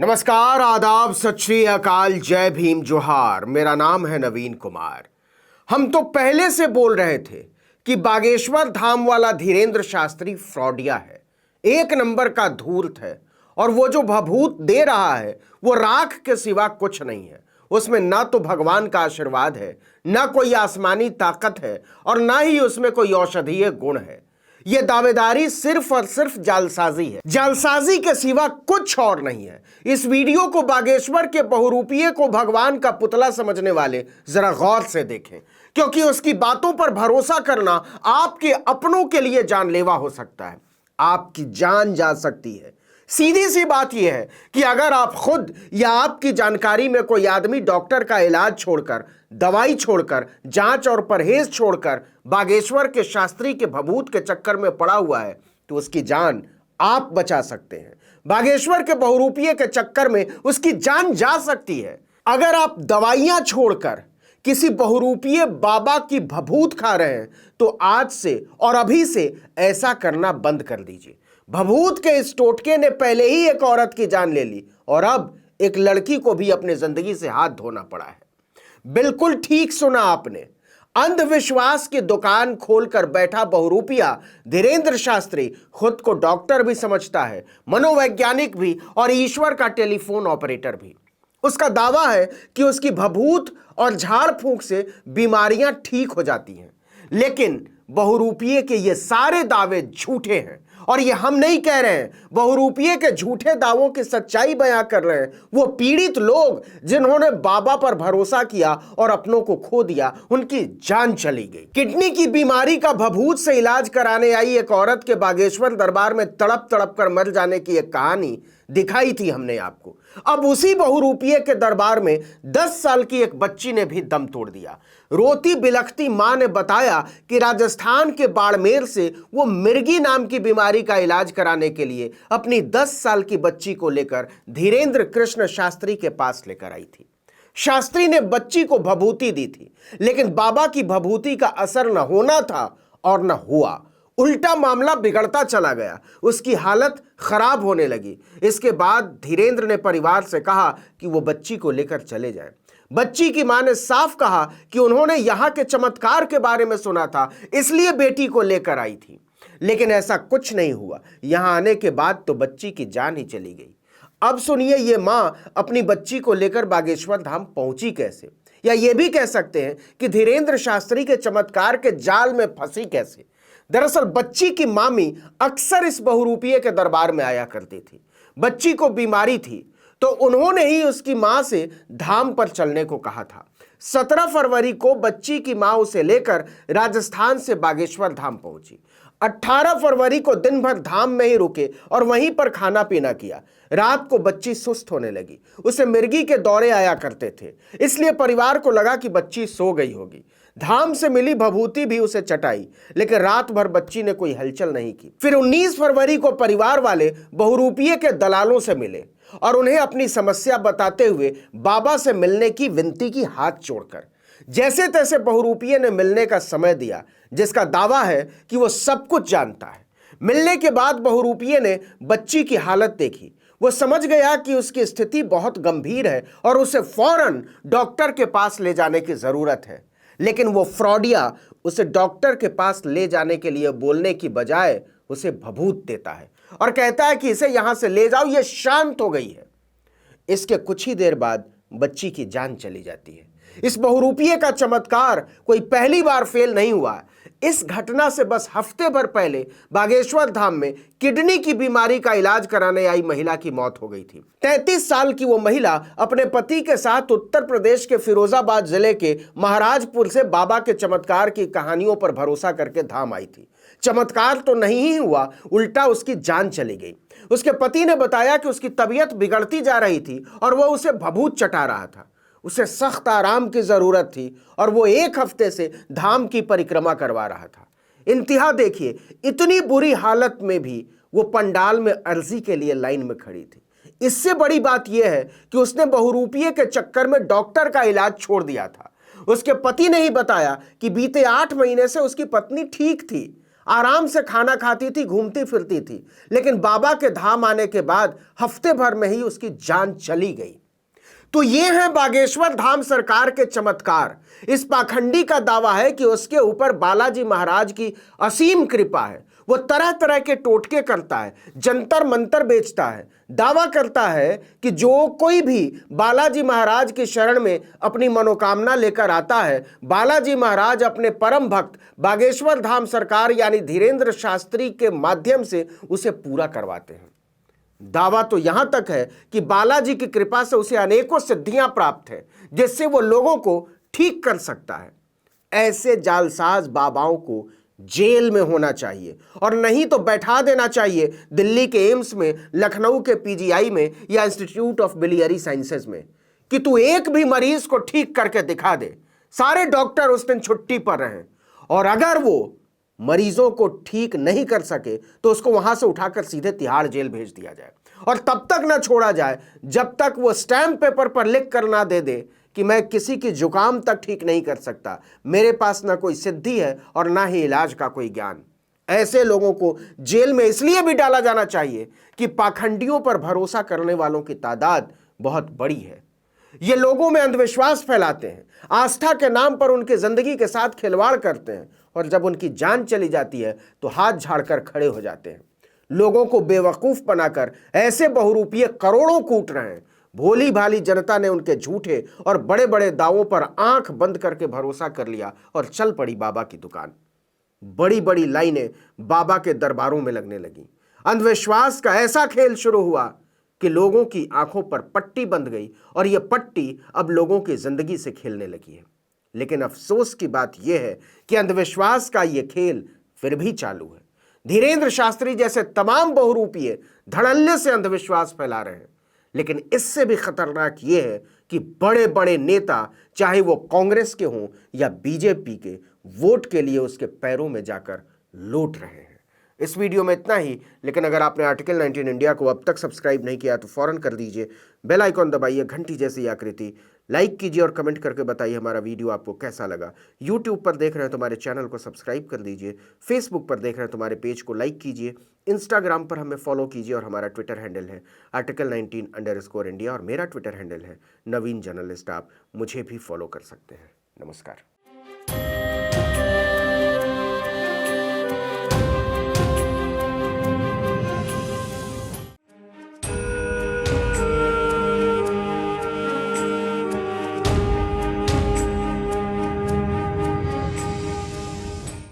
नमस्कार, आदाब, सत श्री अकाल, जय भीम, जोहार। मेरा नाम है नवीन कुमार। हम तो पहले से बोल रहे थे कि बागेश्वर धाम वाला धीरेंद्र शास्त्री फ्रॉडिया है, एक नंबर का धूर्त है। और वो जो भभूत दे रहा है वो राख के सिवा कुछ नहीं है। उसमें ना तो भगवान का आशीर्वाद है, ना कोई आसमानी ताकत है, और ना ही उसमें कोई औषधीय गुण है। यह दावेदारी सिर्फ और सिर्फ जालसाजी है, जालसाजी के सिवा कुछ और नहीं है। इस वीडियो को बागेश्वर के बहुरूपिये को भगवान का पुतला समझने वाले जरा गौर से देखें, क्योंकि उसकी बातों पर भरोसा करना आपके अपनों के लिए जानलेवा हो सकता है। आपकी जान जा सकती है। सीधी सी बात यह है कि अगर आप खुद या आपकी जानकारी में कोई आदमी डॉक्टर का इलाज छोड़कर, दवाई छोड़कर, जांच और परहेज छोड़कर बागेश्वर के शास्त्री के भभूत के चक्कर में पड़ा हुआ है तो उसकी जान आप बचा सकते हैं। बागेश्वर के बहुरूपिये के चक्कर में उसकी जान जा सकती है। अगर आप दवाइयां छोड़कर किसी बहुरूपिये बाबा की भभूत खा रहे हैं तो आज से और अभी से ऐसा करना बंद कर दीजिए। भभूत के इस टोटके ने पहले ही एक औरत की जान ले ली और अब एक लड़की को भी अपनी जिंदगी से हाथ धोना पड़ा है। बिल्कुल ठीक सुना आपने। अंधविश्वास की दुकान खोलकर बैठा बहुरूपिया धीरेंद्र शास्त्री खुद को डॉक्टर भी समझता है, मनोवैज्ञानिक भी और ईश्वर का टेलीफोन ऑपरेटर भी। उसका दावा है कि उसकी भभूत और झाड़ फूंक से बीमारियां ठीक हो जाती हैं। लेकिन बहुरूपिये के ये सारे दावे झूठे हैं। और ये हम नहीं कह रहे हैं, बहुरूपिये के झूठे दावों की सच्चाई बयां कर रहे हैं वो पीड़ित लोग जिन्होंने बाबा पर भरोसा किया और अपनों को खो दिया, उनकी जान चली गई। किडनी की बीमारी का भभूत से इलाज कराने आई एक औरत के बागेश्वर दरबार में तड़प तड़प कर मर जाने की एक कहानी दिखाई थी हमने आपको। अब उसी बहुरूपिये के दरबार में 10 साल की एक बच्ची ने भी दम तोड़ दिया। रोती बिलखती मां ने बताया कि राजस्थान के बाड़मेर से वो मिर्गी नाम की बीमारी का इलाज कराने के लिए अपनी 10 साल की बच्ची को लेकर धीरेंद्र कृष्ण शास्त्री के पास लेकर आई थी। शास्त्री ने बच्ची को भभूति दी थी, लेकिन बाबा की भभूति का असर न होना था और न हुआ। उल्टा मामला बिगड़ता चला गया, उसकी हालत खराब होने लगी। इसके बाद धीरेंद्र ने परिवार से कहा कि वो बच्ची को लेकर चले जाएं। बच्ची की मां ने साफ कहा कि उन्होंने यहां के चमत्कार के बारे में सुना था, इसलिए बेटी को लेकर आई थी। लेकिन ऐसा कुछ नहीं हुआ। यहां आने के बाद तो बच्ची की जान ही चली गई। अब सुनिए, ये मां अपनी बच्ची को लेकर बागेश्वर धाम पहुंची कैसे, या ये भी कह सकते हैं कि धीरेंद्र शास्त्री के चमत्कार के जाल में फंसी कैसे। दरअसल बच्ची की मामी अक्सर इस बहुरूपिये के दरबार में आया करती थी। बच्ची को बीमारी थी तो उन्होंने ही उसकी मां से धाम पर चलने को कहा था। 17 फरवरी को बच्ची की मां उसे लेकर राजस्थान से बागेश्वर धाम पहुंची। 18 फरवरी को दिन भर धाम में ही रुके और वहीं पर खाना पीना किया। रात को बच्ची सुस्त होने लगी। उसे मिर्गी के दौरे आया करते थे, इसलिए परिवार को लगा कि बच्ची सो गई होगी। धाम से मिली भभूति भी उसे चटाई, लेकिन रात भर बच्ची ने कोई हलचल नहीं की। फिर 19 फरवरी को परिवार वाले बहुरूपिये के दलालों से मिले और उन्हें अपनी समस्या बताते हुए बाबा से मिलने की विनती की हाथ जोड़कर। जैसे तैसे बहुरूपिये ने मिलने का समय दिया, जिसका दावा है कि वो सब कुछ जानता है। मिलने के बाद बहुरूपिये ने बच्ची की हालत देखी। वो समझ गया कि उसकी स्थिति बहुत गंभीर है और उसे फौरन डॉक्टर के पास ले जाने की जरूरत है। लेकिन वो फ्रॉडिया उसे डॉक्टर के पास ले जाने के लिए बोलने की बजाय उसे भभूत देता है और कहता है कि इसे यहां से ले जाओ, ये शांत हो गई है। इसके कुछ ही देर बाद बच्ची की जान चली जाती है। इस बहुरूपिये का चमत्कार कोई पहली बार फेल नहीं हुआ। इस घटना से बस हफ्ते भर पहले बागेश्वर धाम में किडनी की बीमारी का इलाज कराने आई महिला की मौत हो गई थी। 33 साल की वो महिला अपने पति के साथ उत्तर प्रदेश के फिरोजाबाद जिले के महाराजपुर से बाबा के चमत्कार की कहानियों पर भरोसा करके धाम आई थी। चमत्कार तो नहीं ही हुआ, उल्टा उसकी जान चली गई। उसके पति ने बताया कि उसकी तबीयत बिगड़ती जा रही थी और वह उसे भभूत चटा रहा था। उसे सख्त आराम की जरूरत थी और वो 1 हफ्ते से धाम की परिक्रमा करवा रहा था। इंतहा देखिए, इतनी बुरी हालत में भी वो पंडाल में अर्जी के लिए लाइन में खड़ी थी। इससे बड़ी बात यह है कि उसने बहुरूपिये के चक्कर में डॉक्टर का इलाज छोड़ दिया था। उसके पति ने ही बताया कि बीते 8 महीने से उसकी पत्नी ठीक थी। आराम से खाना खाती थी, घूमती फिरती थी, लेकिन बाबा के धाम आने के बाद हफ्ते भर में ही उसकी जान चली गई। तो ये है बागेश्वर धाम सरकार के चमत्कार। इस पाखंडी का दावा है कि उसके ऊपर बालाजी महाराज की असीम कृपा है। वो तरह तरह के टोटके करता है, जंतर मंतर बेचता है, दावा करता है कि जो कोई भी बालाजी महाराज की शरण में अपनी मनोकामना लेकर आता है, बालाजी महाराज अपने परम भक्त बागेश्वर धाम सरकार यानी धीरेंद्र शास्त्री के माध्यम से उसे पूरा करवाते हैं। दावा तो यहां तक है कि बालाजी की कृपा से उसे अनेकों सिद्धियां प्राप्त है, जिससे वो लोगों को ठीक कर सकता है। ऐसे जालसाज बाबाओं को जेल में होना चाहिए और नहीं तो बैठा देना चाहिए दिल्ली के एम्स में, लखनऊ के पीजीआई में या इंस्टीट्यूट ऑफ बिलियरी साइंसेज में कि तू एक भी मरीज को ठीक करके दिखा दे। सारे डॉक्टर उस दिन छुट्टी पर रहें और अगर वो मरीजों को ठीक नहीं कर सके तो उसको वहां से उठाकर सीधे तिहाड़ जेल भेज दिया जाए और तब तक ना छोड़ा जाए जब तक वो स्टैम्प पेपर पर लिख कर ना दे दे कि मैं किसी की जुकाम तक ठीक नहीं कर सकता, मेरे पास ना कोई सिद्धि है और ना ही इलाज का कोई ज्ञान। ऐसे लोगों को जेल में इसलिए भी डाला जाना चाहिए कि पाखंडियों पर भरोसा करने वालों की तादाद बहुत बड़ी है। ये लोगों में अंधविश्वास फैलाते हैं, आस्था के नाम पर उनकी जिंदगी के साथ खिलवाड़ करते हैं और जब उनकी जान चली जाती है तो हाथ झाड़कर खड़े हो जाते हैं। लोगों को बेवकूफ बनाकर ऐसे बहुरूपीय करोड़ों कूट रहे हैं। भोली भाली जनता ने उनके झूठे और बड़े बड़े दावों पर आंख बंद करके भरोसा कर लिया और चल पड़ी बाबा की दुकान। बड़ी बड़ी लाइनें बाबा के दरबारों में लगने लगी। अंधविश्वास का ऐसा खेल शुरू हुआ कि लोगों की आंखों पर पट्टी बंध गई और यह पट्टी अब लोगों की जिंदगी से खेलने लगी है। लेकिन अफसोस की बात यह है कि अंधविश्वास का यह खेल फिर भी चालू है। धीरेंद्र शास्त्री जैसे तमाम बहुरूपीय धड़ल्ले से अंधविश्वास फैला रहे हैं। लेकिन इससे भी खतरनाक यह है कि बड़े बड़े नेता, चाहे वो कांग्रेस के हों या बीजेपी के, वोट के लिए उसके पैरों में जाकर लौट रहे हैं। इस वीडियो में इतना ही, लेकिन अगर आपने आर्टिकल 19 इंडिया को अब तक सब्सक्राइब नहीं किया तो फौरन कर दीजिए। बेल आइकॉन दबाइए, घंटी जैसी आकृति, लाइक कीजिए और कमेंट करके बताइए हमारा वीडियो आपको कैसा लगा। यूट्यूब पर देख रहे हैं तो हमारे चैनल को सब्सक्राइब कर दीजिए। फेसबुक पर देख रहे हैं तो हमारे पेज को लाइक कीजिए। इंस्टाग्राम पर हमें फॉलो कीजिए और हमारा ट्विटर हैंडल है article19_India और मेरा ट्विटर हैंडल है नवीन जर्नलिस्ट। आप मुझे भी फॉलो कर सकते हैं। नमस्कार।